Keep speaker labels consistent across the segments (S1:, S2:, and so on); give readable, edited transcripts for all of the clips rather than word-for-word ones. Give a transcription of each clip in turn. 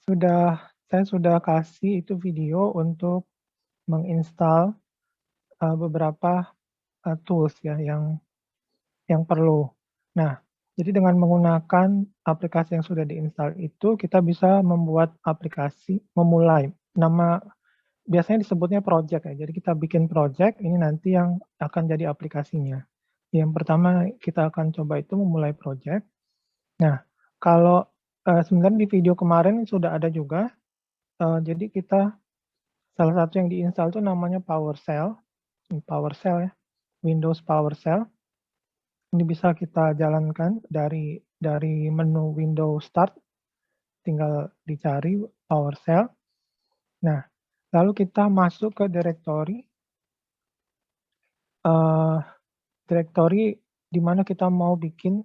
S1: sudah saya sudah kasih itu video untuk menginstal, beberapa, tools ya yang perlu. Nah, jadi dengan menggunakan aplikasi yang sudah diinstal itu, kita bisa membuat aplikasi, biasanya disebutnya project ya. Jadi kita bikin project, ini nanti yang akan jadi aplikasinya. Yang pertama kita akan coba itu memulai project. Nah, kalau, sebenarnya di video kemarin sudah ada juga, jadi salah satu yang diinstal itu namanya PowerShell, PowerShell ya, Windows PowerShell. Ini bisa kita jalankan dari menu Windows Start, tinggal dicari PowerShell. Nah, lalu kita masuk ke direktori di mana kita mau bikin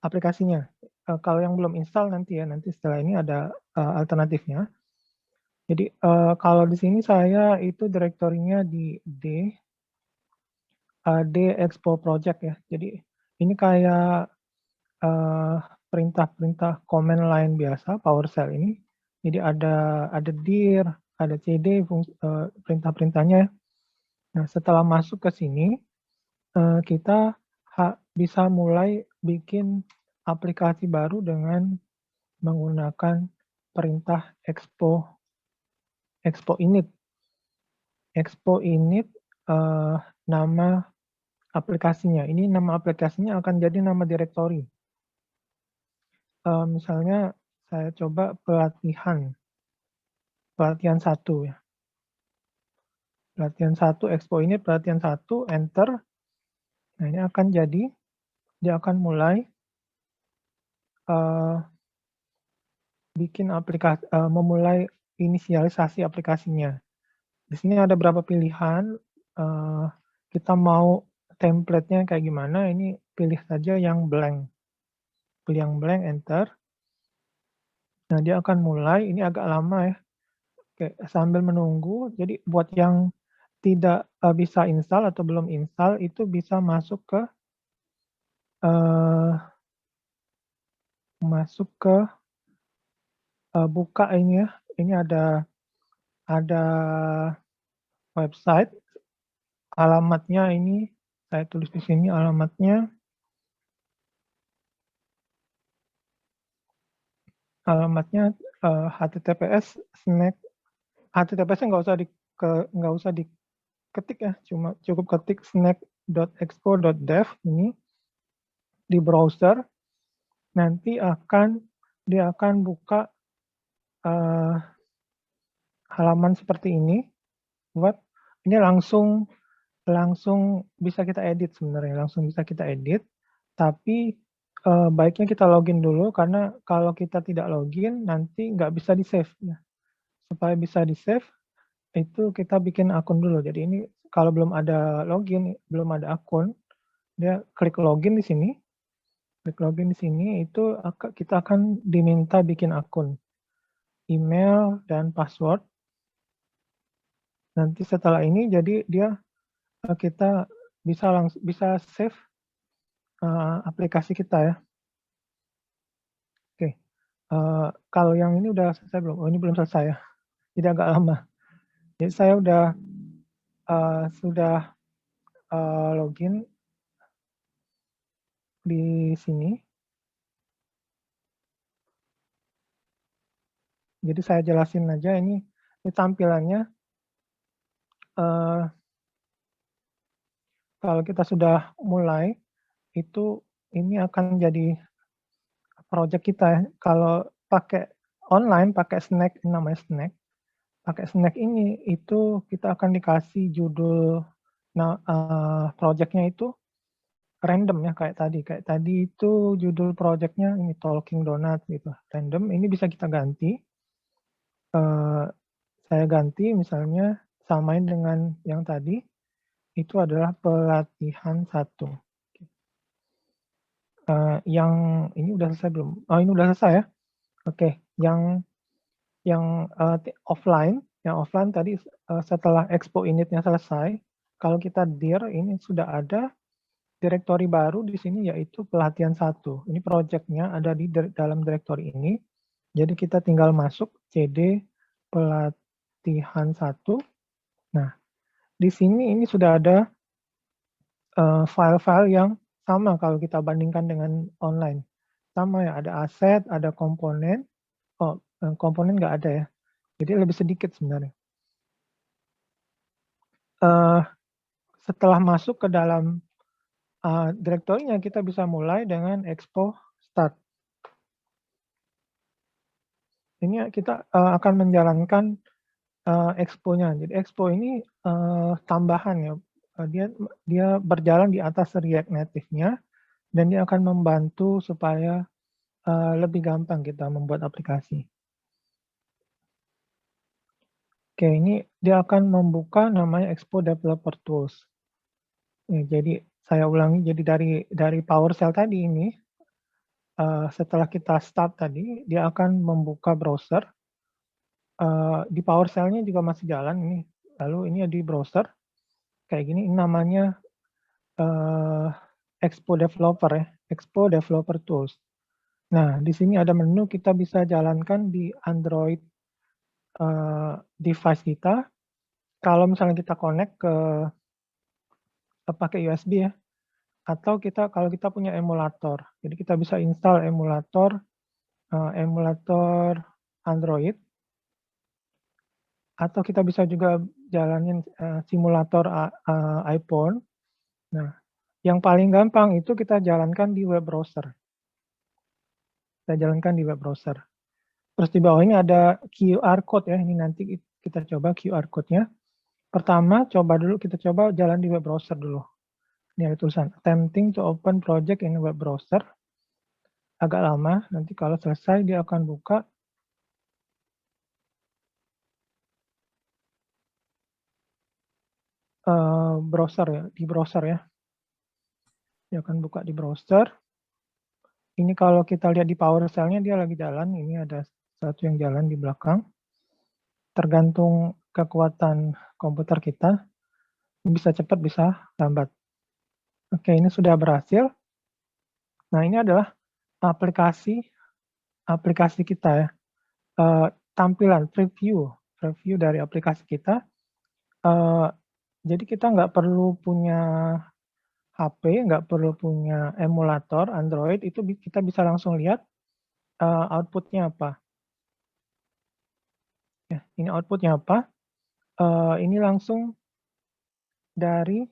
S1: aplikasinya. Kalau yang belum install nanti setelah ini ada, alternatifnya. Jadi, kalau di sini saya itu direktorinya di D Expo Project ya. Jadi ini kayak, perintah-perintah command line biasa PowerShell ini. Jadi ada dir, ada cd perintah-perintahnya. Nah, setelah masuk ke sini, kita bisa mulai bikin aplikasi baru dengan menggunakan perintah expo init. Expo init, nama aplikasinya. Ini nama aplikasinya akan jadi nama direktori. Misalnya saya coba pelatihan 1 ya. Pelatihan 1, expo init pelatihan 1, enter. Nah, ini akan jadi, dia akan mulai, memulai inisialisasi aplikasinya. Di sini ada berapa pilihan, kita mau template-nya kayak gimana, ini pilih saja yang blank. Pilih yang blank, enter. Nah, dia akan mulai, ini agak lama ya. Oke, sambil menunggu, jadi buat yang tidak, bisa install atau belum install, itu bisa masuk ke, eee, buka ini ya, ini ada website, alamatnya ini saya tulis di sini alamatnya HTTPS-nya nggak usah diketik ya, cukup ketik snack.expo.dev ini di browser, nanti dia akan buka, halaman seperti ini. Ini langsung bisa kita edit sebenarnya, langsung bisa kita edit, tapi, baiknya kita login dulu karena kalau kita tidak login nanti nggak bisa di-save ya. Supaya bisa di-save, itu kita bikin akun dulu. Jadi ini kalau belum ada login, belum ada akun, dia klik login di sini, itu kita akan diminta bikin akun, email dan password. Nanti setelah ini jadi kita bisa save, aplikasi kita ya. Oke, kalau yang ini udah selesai belum? Oh, ini belum selesai ya, jadi agak lama. Jadi saya sudah login di sini. Jadi saya jelasin aja ini tampilannya, kalau kita sudah mulai, ini akan jadi project kita ya. Kalau pakai online, pakai Snack, namanya Snack. Pakai Snack ini, itu kita akan dikasih judul, project-nya itu random ya, kayak tadi. Kayak tadi itu judul project-nya ini Talking Donut gitu, random. Ini bisa kita ganti. Saya ganti misalnya samain dengan yang tadi, itu adalah pelatihan 1. Yang ini udah selesai belum? Oh, ini udah selesai ya? Oke, yang offline tadi, setelah expo init-nya selesai, kalau kita dir, ini sudah ada direktori baru di sini yaitu pelatihan 1. Ini project-nya ada di dalam direktori ini. Jadi kita tinggal masuk CD pelatihan 1. Nah, di sini ini sudah ada file-file yang sama kalau kita bandingkan dengan online. Sama ya, ada aset, ada komponen. Oh, komponen nggak ada ya. Jadi lebih sedikit sebenarnya. Setelah masuk ke dalam direktorinya, kita bisa mulai dengan expo start. Ini kita akan menjalankan expo-nya. Jadi expo ini tambahan ya. Dia berjalan di atas React Native-nya dan dia akan membantu supaya lebih gampang kita membuat aplikasi. Oke, ini dia akan membuka namanya Expo Developer Tools. Jadi saya ulangi, jadi dari PowerShell tadi ini, setelah kita start tadi, dia akan membuka browser. Di PowerShell-nya juga masih jalan ini. Lalu ini di browser kayak gini, ini namanya Expo Developer ya, Expo Developer Tools. Nah, di sini ada menu, kita bisa jalankan di Android device kita. Kalau misalnya kita connect ke pakai USB ya, atau kalau kita punya emulator. Jadi kita bisa install emulator Android, atau kita bisa juga jalanin simulator iPhone. Nah, yang paling gampang itu kita jalankan di web browser. Kita jalankan di web browser. Terus di bawah ini ada QR code ya, ini nanti kita coba QR code-nya. Pertama, kita coba jalan di web browser dulu. Ini ada tulisan, attempting to open project in web browser. Agak lama, nanti kalau selesai dia akan buka browser ya, di browser ya. Dia akan buka di browser. Ini kalau kita lihat di PowerShell-nya dia lagi jalan, ini ada satu yang jalan di belakang. Tergantung kekuatan komputer kita, bisa cepat, bisa lambat. Oke, ini sudah berhasil. Nah, ini adalah aplikasi kita ya. Tampilan preview dari aplikasi kita. Jadi kita nggak perlu punya HP, nggak perlu punya emulator Android, itu kita bisa langsung lihat output-nya apa. Ya, ini output-nya apa. Ini langsung dari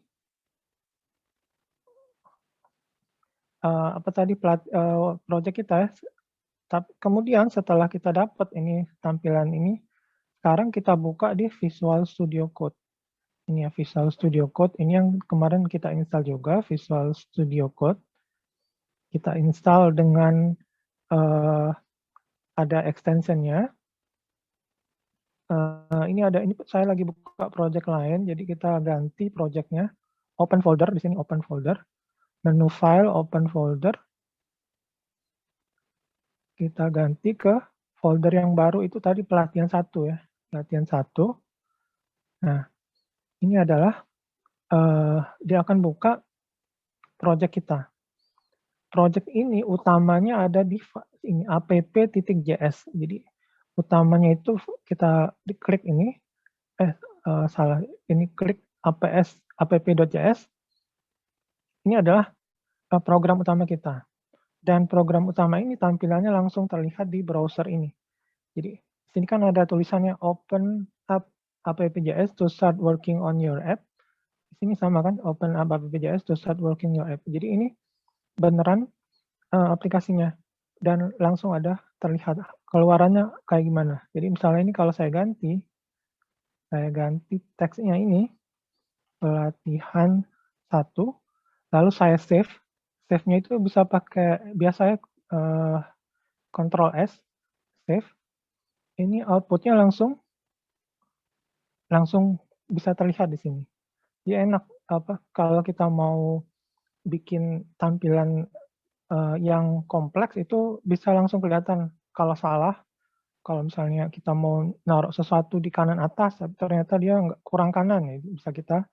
S1: project kita ya. Kemudian setelah kita dapat ini tampilan ini, sekarang kita buka di Visual Studio Code. Ini ya Visual Studio Code, ini yang kemarin kita install juga, Visual Studio Code. Kita install dengan ada extension-nya. Ini saya lagi buka project lain, jadi kita ganti project-nya. Open folder, di sini open folder. Menu file, open folder. Kita ganti ke folder yang baru itu tadi pelatihan 1 ya. Pelatihan 1. Nah, ini adalah dia akan buka project kita. Project ini utamanya ada di ini app.js. Jadi utamanya itu kita klik ini, ini klik app.js. Ini adalah program utama kita. Dan program utama ini tampilannya langsung terlihat di browser ini. Jadi sini kan ada tulisannya open up app.js to start working on your app. Di sini sama kan, open up app.js to start working your app. Jadi ini beneran aplikasinya dan langsung ada terlihat keluarannya kayak gimana. Jadi misalnya ini kalau saya ganti teksnya ini pelatihan 1, lalu saya save. Save-nya itu bisa pakai biasanya Ctrl S, save. Ini output-nya langsung bisa terlihat di sini. Ya enak kalau kita mau bikin tampilan yang kompleks itu bisa langsung kelihatan kalau salah. Kalau misalnya kita mau naruh sesuatu di kanan atas, ternyata dia kurang kanan ya, bisa kita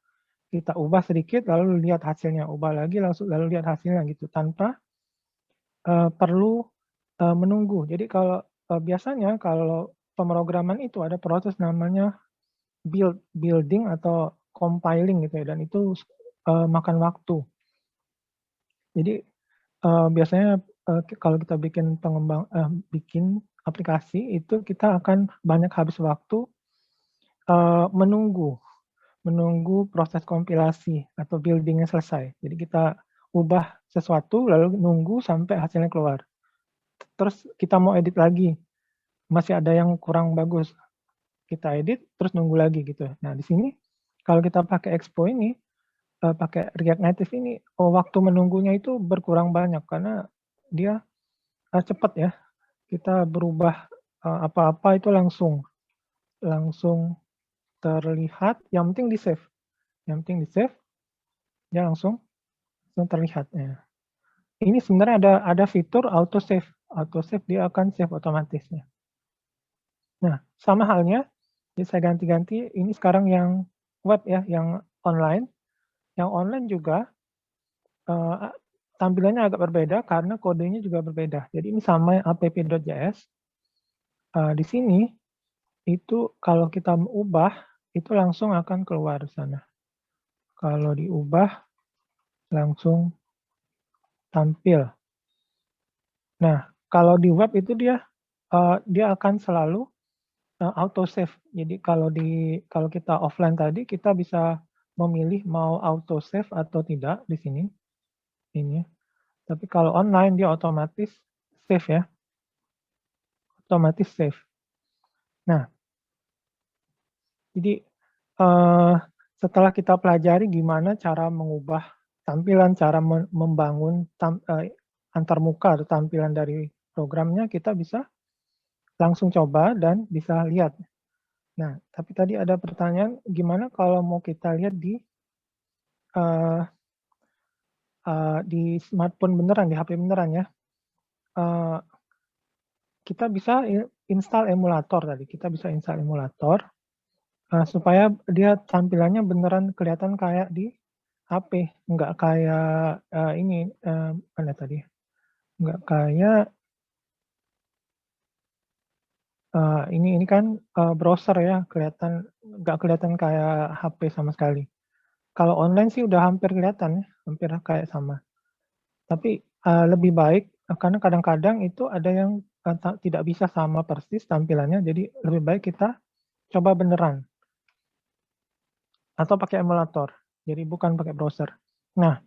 S1: ubah sedikit lalu lihat hasilnya, ubah lagi lalu lihat hasilnya gitu tanpa perlu menunggu. Jadi kalau biasanya kalau pemrograman itu ada proses namanya building atau compiling gitu ya, dan itu makan waktu. Jadi biasanya kalau kita bikin aplikasi itu kita akan banyak habis waktu menunggu proses kompilasi atau building-nya selesai. Jadi kita ubah sesuatu lalu nunggu sampai hasilnya keluar. Terus kita mau edit lagi, masih ada yang kurang bagus, kita edit terus nunggu lagi gitu. Nah di sini kalau kita pakai Expo ini, pakai React Native ini, waktu menunggunya itu berkurang banyak karena dia cepat ya. Kita berubah apa-apa itu langsung terlihat, yang penting di-save. Yang penting di-save, dia langsung terlihat ya. Ini sebenarnya ada fitur auto save. Auto save dia akan save otomatisnya. Nah, sama halnya, jadi saya ganti-ganti, ini sekarang yang web ya, yang online. Yang online juga tampilannya agak berbeda karena kodenya juga berbeda. Jadi ini sama app.js. Di sini itu kalau kita ubah, itu langsung akan keluar sana. Kalau diubah, langsung tampil. Nah, kalau di web itu dia akan selalu auto save. Jadi kalau kita offline tadi, kita bisa memilih mau auto save atau tidak di sini. Ini. Tapi kalau online dia otomatis save ya. Otomatis save. Nah, jadi setelah kita pelajari gimana cara mengubah tampilan, cara membangun antarmuka atau tampilan dari programnya, kita bisa langsung coba dan bisa lihat. Nah, tapi tadi ada pertanyaan, gimana kalau mau kita lihat di smartphone beneran, di HP beneran ya? Kita bisa install emulator tadi, kita bisa install emulator supaya dia tampilannya beneran kelihatan kayak di HP, nggak kayak ini mana tadi? Nggak kayak ini kan browser ya, nggak kelihatan kayak HP sama sekali. Kalau online sih udah hampir kelihatan ya, hampir kayak sama. Tapi lebih baik karena kadang-kadang itu ada yang tidak bisa sama persis tampilannya, jadi lebih baik kita coba beneran. Atau pakai emulator, jadi bukan pakai browser. Nah,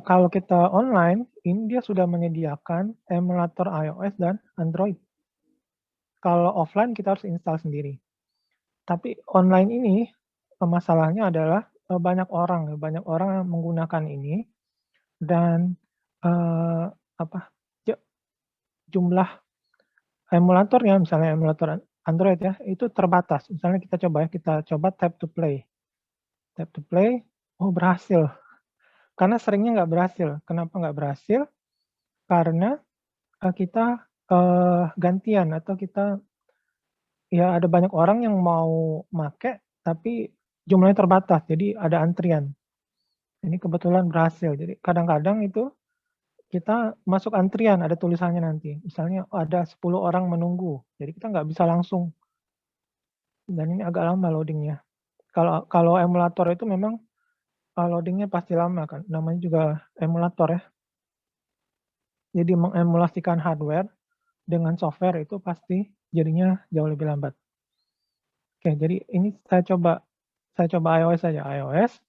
S1: kalau kita online, ini dia sudah menyediakan emulator iOS dan Android. Kalau offline kita harus install sendiri. Tapi online ini, masalahnya adalah banyak orang yang menggunakan ini dan jumlah emulatornya, misalnya emulator Android ya, itu terbatas. Misalnya kita coba tap to play. Tap to play, oh berhasil. Karena seringnya nggak berhasil. Kenapa nggak berhasil? Karena kita gantian atau kita ya ada banyak orang yang mau make, tapi jumlahnya terbatas, jadi ada antrian. Ini kebetulan berhasil. Jadi kadang-kadang itu kita masuk antrian, ada tulisannya nanti. Misalnya ada 10 orang menunggu, jadi kita nggak bisa langsung. Dan ini agak lama loading-nya. Kalau emulator itu memang loading-nya pasti lama kan, namanya juga emulator ya. Jadi mengemulasikan hardware dengan software itu pasti jadinya jauh lebih lambat. Oke, jadi ini saya coba iOS saja, iOS,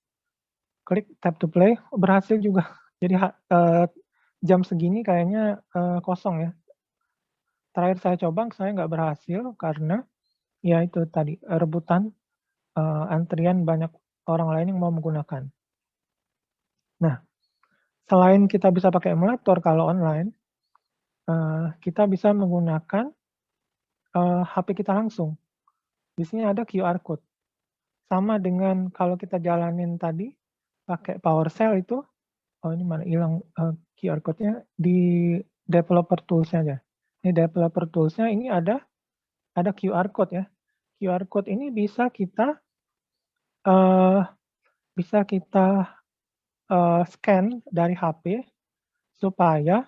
S1: klik tap to play, berhasil juga. Jadi jam segini kayaknya kosong ya. Terakhir saya coba, saya nggak berhasil karena ya itu tadi rebutan antrian banyak orang lain yang mau menggunakan. Nah, selain kita bisa pakai emulator kalau online, kita bisa menggunakan HP kita langsung. Di sini ada QR code. Sama dengan kalau kita jalanin tadi pakai PowerShell itu, oh ini mana hilang QR code-nya di developer tools-nya aja. Ini developer tools-nya ini ada QR code ya. QR code ini bisa kita scan dari HP supaya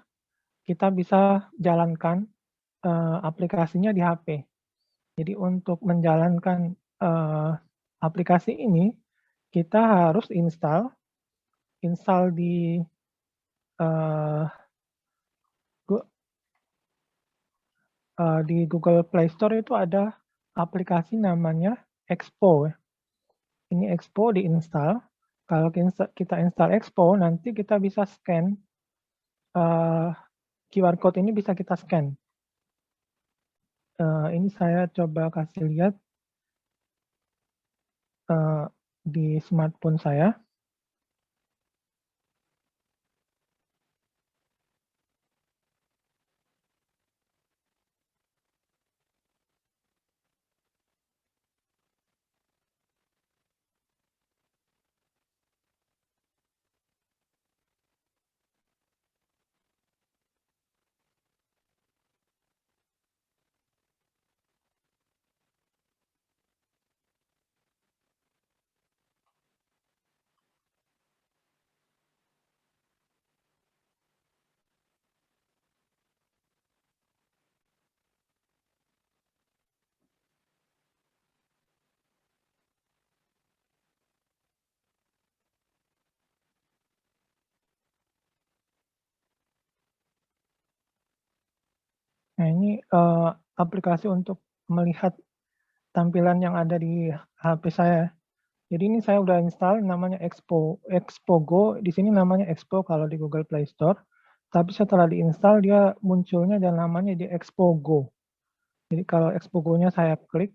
S1: kita bisa jalankan aplikasinya di HP. Jadi untuk menjalankan, aplikasi ini, kita harus install eee, gu di Google Play Store itu ada aplikasi namanya Expo ya. Ini Expo di-install, kalau kita install Expo nanti kita bisa scan, eee, QR code ini bisa kita scan. Ini saya coba kasih lihat, eee, di smartphone saya. Nah ini, aplikasi untuk melihat tampilan yang ada di HP saya. Jadi ini saya udah install namanya Expo Go, di sini namanya Expo kalau di Google Play Store, tapi setelah diinstal dia munculnya dan namanya di Expo Go. Jadi kalau Expo Go-nya saya klik,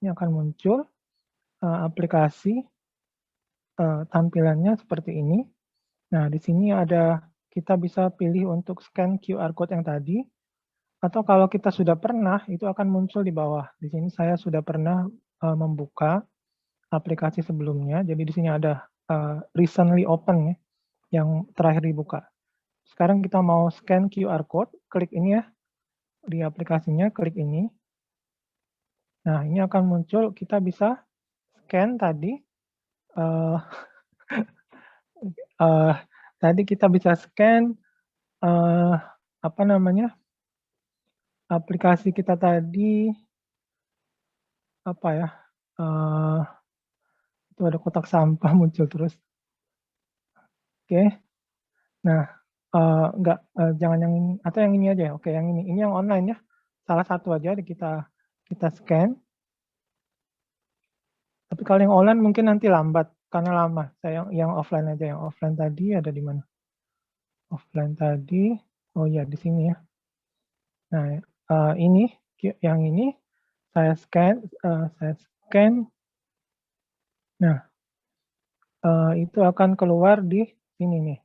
S1: ini akan muncul, aplikasi, tampilannya seperti ini. Nah di sini ada kita bisa pilih untuk scan QR code yang tadi, atau kalau kita sudah pernah, itu akan muncul di bawah. Di sini saya sudah pernah, membuka aplikasi sebelumnya, jadi di sini ada, recently open ya, yang terakhir dibuka. Sekarang kita mau scan QR code, klik ini ya, di aplikasinya, klik ini. Nah, ini akan muncul, kita bisa scan tadi, eee eee, tadi kita bisa scan, eee, apa namanya, aplikasi kita tadi, apa ya, eee, itu ada kotak sampah muncul terus. Oke. Nah, enggak, jangan yang ini atau yang ini aja ya? Oke, yang ini yang online ya, salah satu aja kita kita scan, tapi kalau yang online mungkin nanti lambat, karena lama. Saya yang offline aja, yang offline tadi ada di mana? Offline tadi, oh iya di sini ya. Nah, ini yang ini saya scan, nah, itu akan keluar di sini nih.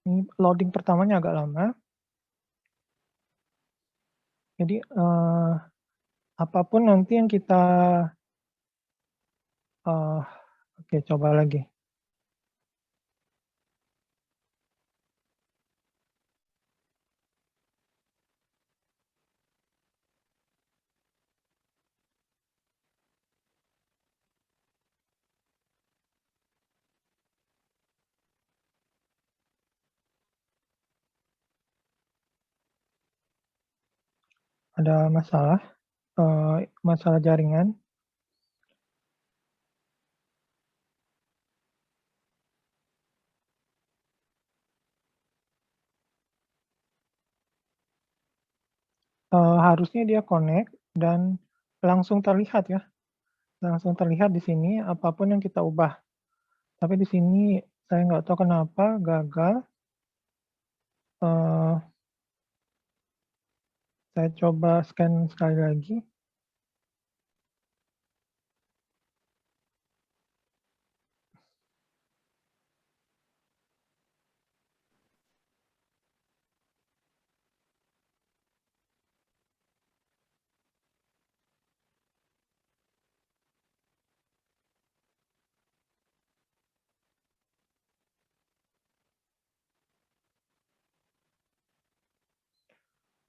S1: Ini loading pertamanya agak lama. Jadi, apapun nanti yang kita, oke coba lagi. Ada masalah, masalah jaringan. Harusnya dia connect dan langsung terlihat ya, langsung terlihat di sini apapun yang kita ubah. Tapi di sini saya nggak tahu kenapa gagal, eee, saya coba scan sekali lagi.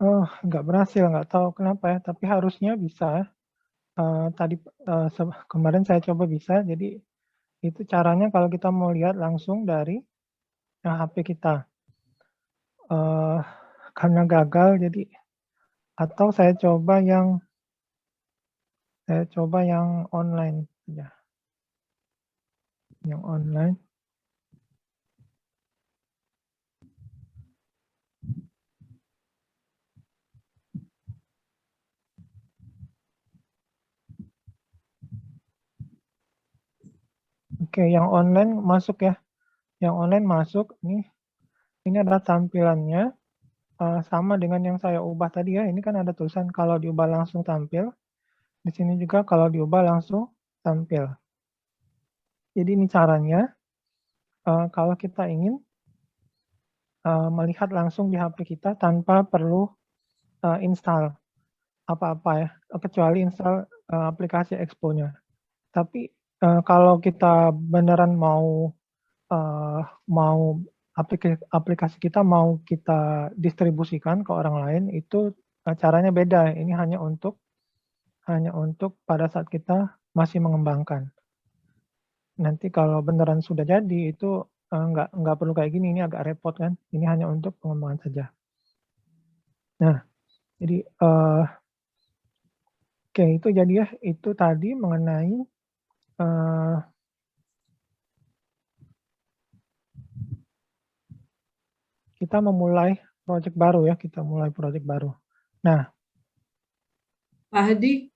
S1: Oh, nggak berhasil, nggak tahu kenapa ya, tapi harusnya bisa, tadi, kemarin saya coba bisa, jadi Itu caranya kalau kita mau lihat langsung dari HP kita. Karena gagal jadi atau saya coba yang online ya, yang online. Oke, yang online masuk ya. Yang online masuk ini adalah tampilannya sama dengan yang saya ubah tadi ya. Ini kan ada tulisan kalau diubah langsung tampil. Di sini juga kalau diubah langsung tampil. Jadi ini caranya kalau kita ingin melihat langsung di HP kita tanpa perlu install apa-apa ya, kecuali install aplikasi Expo-nya. Tapi kalau kita beneran mau aplikasi kita mau kita distribusikan ke orang lain, itu caranya beda. Ini hanya untuk pada saat kita masih mengembangkan. Nanti kalau beneran sudah jadi itu nggak perlu kayak gini, ini agak repot kan. Ini hanya untuk pengembangan saja. Nah, jadi oke, itu jadi ya, itu tadi mengenai kita memulai project baru ya, kita mulai project baru. Nah,
S2: Pak Hadi,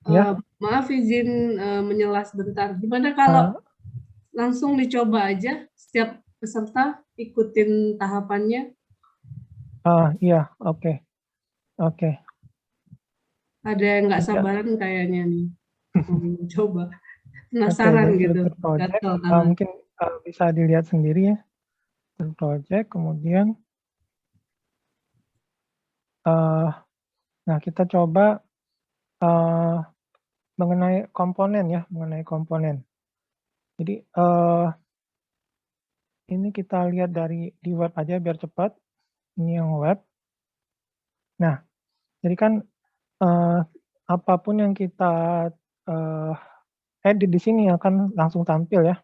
S1: ya,
S2: maaf izin menyela sebentar. Gimana kalau langsung dicoba aja setiap peserta ikutin tahapannya?
S1: iya, oke, oke.
S2: Ada yang nggak
S1: Ya,
S2: sabaran kayaknya nih. Mau coba.
S1: oke,
S2: Penasaran
S1: jadi
S2: gitu.
S1: filter project
S2: Gatel tangan.
S1: mungkin bisa dilihat sendiri ya. Filter project, kemudian nah kita coba mengenai komponen ya, mengenai komponen. Jadi ini kita lihat di web aja biar cepat. Ini yang web. Nah, jadi kan apapun yang kita edit di sini akan langsung tampil ya.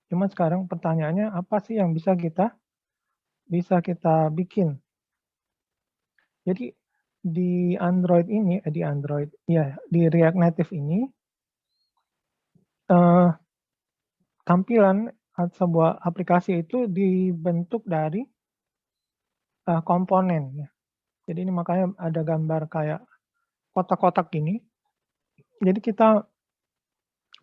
S1: Cuma sekarang pertanyaannya apa sih yang bisa kita bikin? Jadi di Android ini, di React Native ini tampilan sebuah aplikasi itu dibentuk dari komponen ya. Jadi ini makanya ada gambar kayak kotak-kotak gini. Jadi kita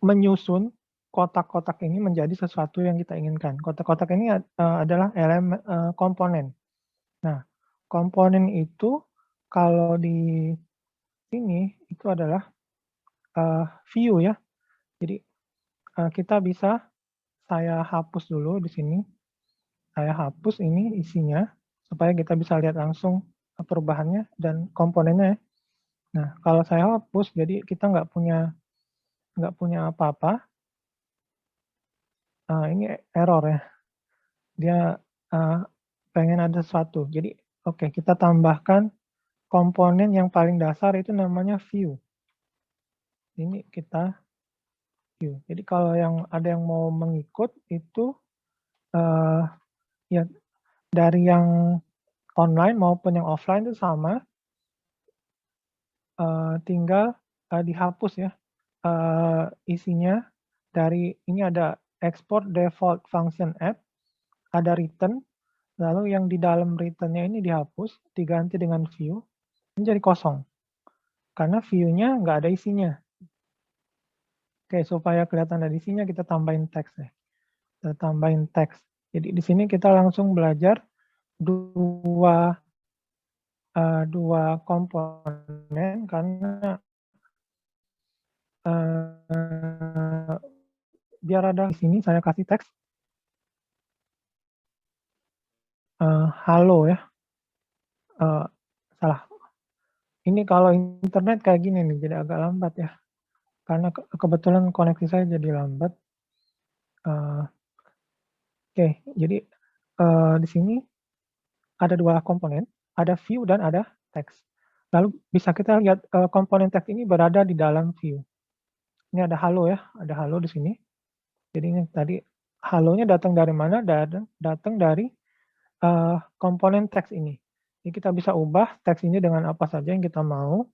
S1: menyusun kotak-kotak ini menjadi sesuatu yang kita inginkan. Kotak-kotak ini adalah elemen komponen. Nah, komponen itu kalau di sini itu adalah view ya. Jadi kita bisa saya hapus dulu di sini. Saya hapus ini isinya supaya kita bisa lihat langsung perubahannya dan komponennya. Nah, kalau saya hapus, jadi kita nggak punya apa-apa. Ini error ya. Dia pengen ada sesuatu. Jadi, oke, kita tambahkan komponen yang paling dasar itu namanya view. Ini kita view. Jadi kalau ada yang mau mengikut itu ya dari yang online maupun yang offline itu sama. Tinggal dihapus ya isinya dari ini ada export default function app, ada return, lalu yang di dalam return-nya ini dihapus, diganti dengan view, ini jadi kosong. Karena view-nya nggak ada isinya. Oke, supaya kelihatan ada isinya kita tambahin teks ya. Kita tambahin teks. Jadi di sini kita langsung belajar dua komponen karena biar ada di sini saya kasih teks halo ya. Salah. Ini kalau internet kayak gini nih, jadi agak lambat ya. Karena kebetulan koneksi saya jadi lambat. Oke, jadi di sini ada dua komponen, ada view dan ada teks. Lalu bisa kita lihat komponen teks ini berada di dalam view. Ini ada halo ya, ada halo di sini. Jadi ini tadi halonya datang dari mana? Datang dari komponen teks ini. Jadi kita bisa ubah teks ini dengan apa saja yang kita mau.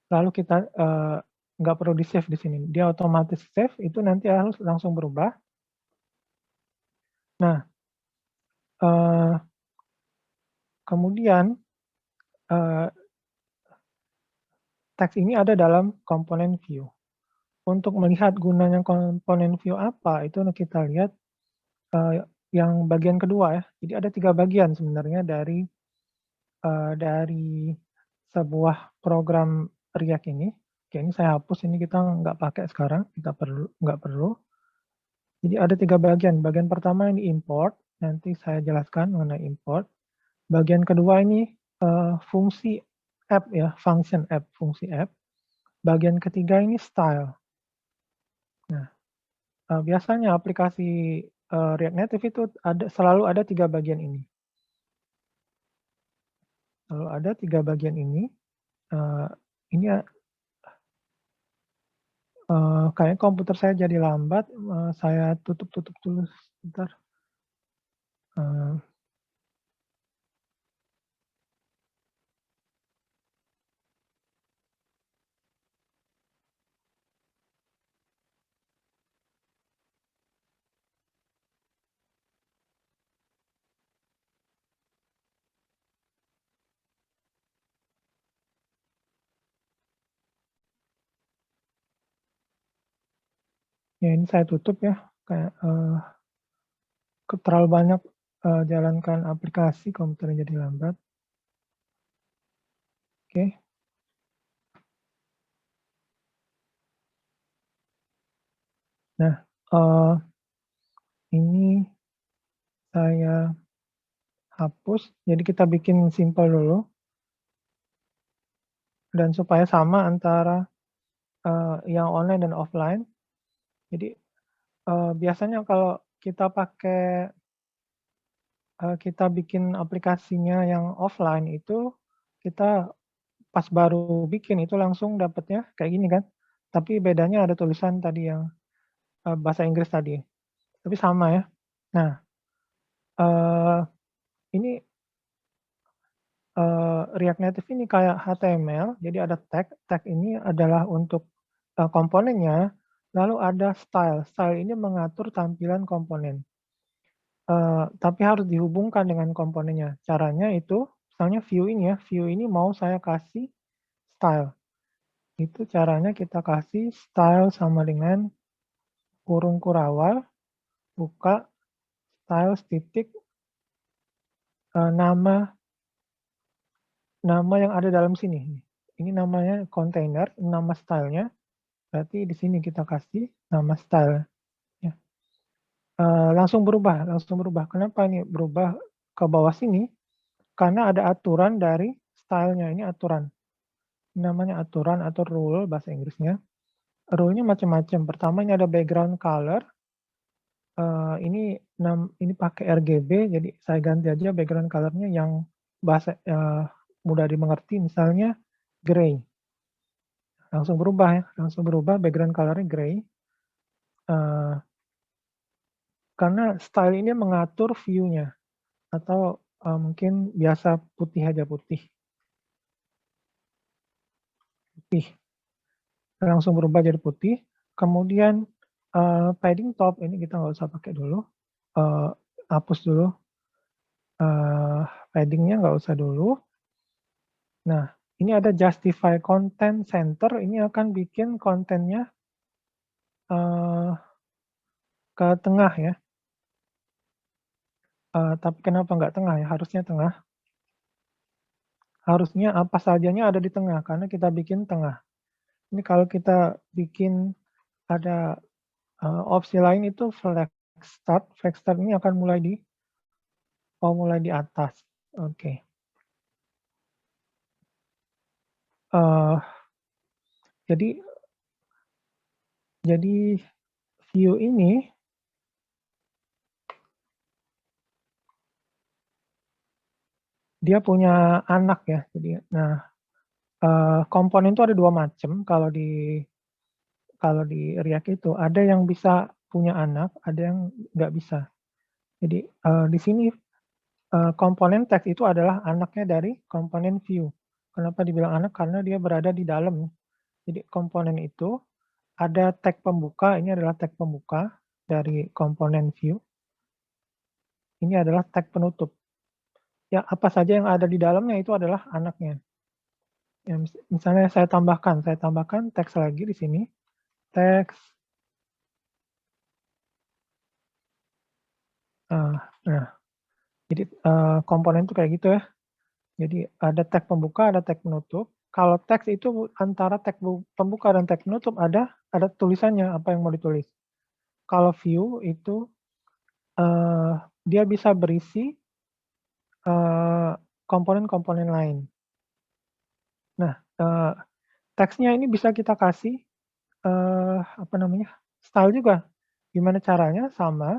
S1: Lalu kita nggak perlu di save di sini. Dia otomatis save, itu nanti harus langsung berubah. Nah, kemudian teks ini ada dalam komponen view. Untuk melihat gunanya komponen view apa, itu kita lihat yang bagian kedua ya. Jadi ada 3 bagian sebenarnya dari sebuah program React ini. Oke, ini saya hapus, ini kita nggak pakai sekarang, kita nggak perlu. Jadi ada 3 bagian. Bagian pertama ini import, nanti saya jelaskan mengenai import. Bagian kedua ini fungsi app ya, function app, fungsi app. Bagian ketiga ini style. Nah, biasanya aplikasi React Native itu selalu ada 3 bagian ini. Selalu ada 3 bagian ini. Ini kayaknya komputer saya jadi lambat, saya tutup dulu sebentar. Ya ini saya tutup ya, kayak terlalu banyak jalankan aplikasi, komputernya jadi lambat. Oke. Nah, ini saya hapus, jadi kita bikin simple dulu. Dan supaya sama antara yang online dan offline. Jadi biasanya kalau kita pakai kita bikin aplikasinya yang offline itu, kita pas baru bikin itu langsung dapatnya kayak gini kan. Tapi bedanya ada tulisan tadi yang bahasa Inggris tadi. Tapi sama ya. Nah, ini React Native ini kayak HTML, jadi ada tag. Tag ini adalah untuk komponennya, lalu ada style. Style ini mengatur tampilan komponen. Tapi harus dihubungkan dengan komponennya. Caranya itu, misalnya view ini ya, view ini mau saya kasih style. Itu caranya kita kasih style sama dengan kurung kurawal, buka, style titik, nama yang ada dalam sini. Ini namanya container, nama stylenya. Berarti di sini kita kasih nama style. Ya. Langsung berubah. Kenapa ini berubah ke bawah sini? Karena ada aturan dari stylenya. Ini aturan. Ini namanya aturan atau rule bahasa Inggrisnya. Rule-nya macam-macam. Pertama ini ada background color. Ini pakai RGB, jadi saya ganti aja background color-nya yang bahasa mudah dimengerti, misalnya gray. Langsung berubah ya, background color-nya gray. Karena style ini mengatur view-nya, atau mungkin biasa putih aja, putih. Langsung berubah jadi putih. Kemudian padding top, ini kita nggak usah pakai dulu. Hapus dulu. Padding-nya nggak usah dulu. Nah, ini ada justify content center, ini akan bikin kontennya ke tengah ya. Tapi kenapa nggak tengah ya? Harusnya tengah. Harusnya apa sajanya ada di tengah, karena kita bikin tengah. Ini kalau kita bikin ada opsi lain itu flag start. Flag start ini akan mulai di atas. Oke. Jadi view ini dia punya anak ya. Jadi, nah komponen itu ada 2 macam kalau di kalau di React itu ada yang bisa punya anak, ada yang nggak bisa. Jadi di sini komponen teks itu adalah anaknya dari komponen view. Kenapa dibilang anak? Karena dia berada di dalam. Jadi komponen itu ada tag pembuka, ini adalah tag pembuka dari komponen view. Ini adalah tag penutup. Ya, apa saja yang ada di dalamnya itu adalah anaknya. Ya, misalnya saya tambahkan teks lagi di sini, teks. Nah, jadi komponen itu kayak gitu ya. Jadi ada tag pembuka, ada tag penutup. Kalau teks itu antara tag pembuka dan tag penutup ada tulisannya apa yang mau ditulis. Kalau view itu dia bisa berisi komponen-komponen lain. Nah, teksnya ini bisa kita kasih style juga. Gimana caranya? Sama,